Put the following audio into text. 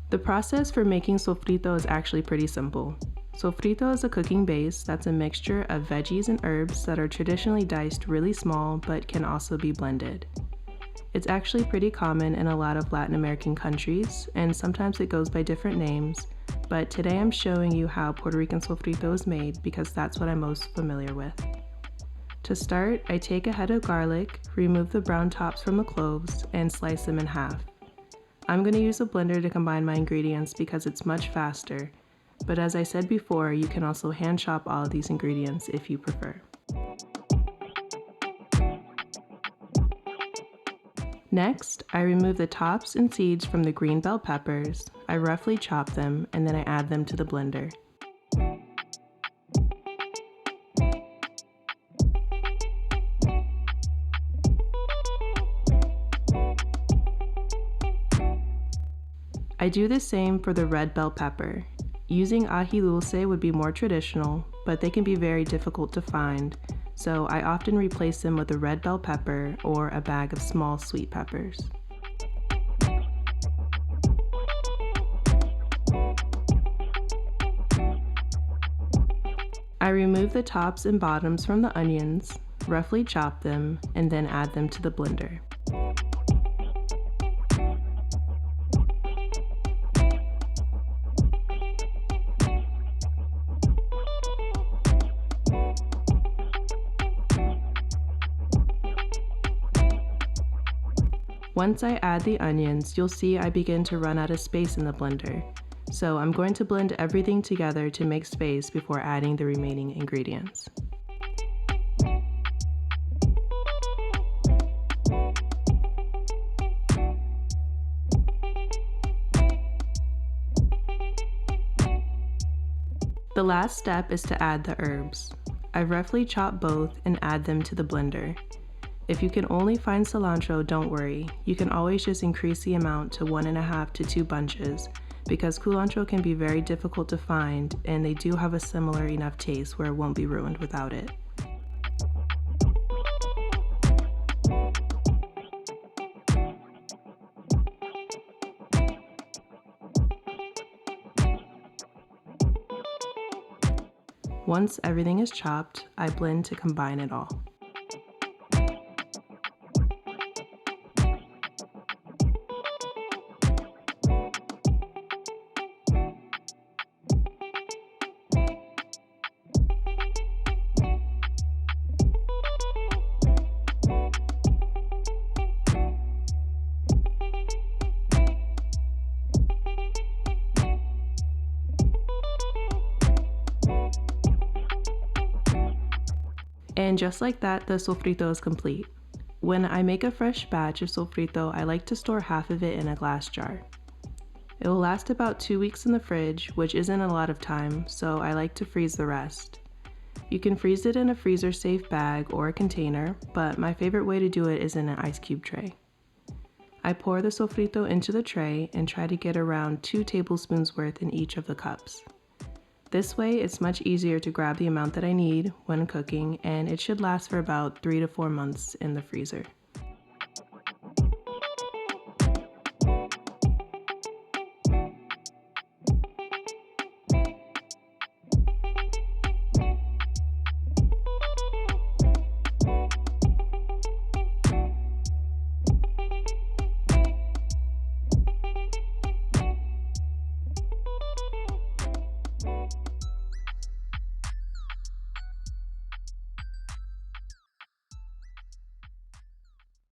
The process for making sofrito is actually pretty simple. Sofrito is a cooking base that's a mixture of veggies and herbs that are traditionally diced really small but can also be blended. It's actually pretty common in a lot of Latin American countries, and sometimes it goes by different names, but today I'm showing you how Puerto Rican sofrito is made because that's what I'm most familiar with. To start, I take a head of garlic, remove the brown tops from the cloves, and slice them in half. I'm going to use a blender to combine my ingredients because it's much faster, but as I said before, you can also hand chop all of these ingredients if you prefer. Next, I remove the tops and seeds from the green bell peppers, I roughly chop them, and then I add them to the blender. I do the same for the red bell pepper. Using ají dulce would be more traditional, but they can be very difficult to find, so I often replace them with a red bell pepper or a bag of small sweet peppers. I remove the tops and bottoms from the onions, roughly chop them, and then add them to the blender. Once I add the onions, you'll see I begin to run out of space in the blender. So I'm going to blend everything together to make space before adding the remaining ingredients. The last step is to add the herbs. I roughly chop both and add them to the blender. If you can only find cilantro, don't worry. You can always just increase the amount to 1.5 to 2 bunches because culantro can be very difficult to find and they do have a similar enough taste where it won't be ruined without it. Once everything is chopped, I blend to combine it all. And just like that, the sofrito is complete. When I make a fresh batch of sofrito, I like to store half of it in a glass jar. It will last about 2 weeks in the fridge, which isn't a lot of time, so I like to freeze the rest. You can freeze it in a freezer-safe bag or a container, but my favorite way to do it is in an ice cube tray. I pour the sofrito into the tray and try to get around 2 tablespoons worth in each of the cups. This way, it's much easier to grab the amount that I need when cooking, and it should last for about 3 to 4 months in the freezer.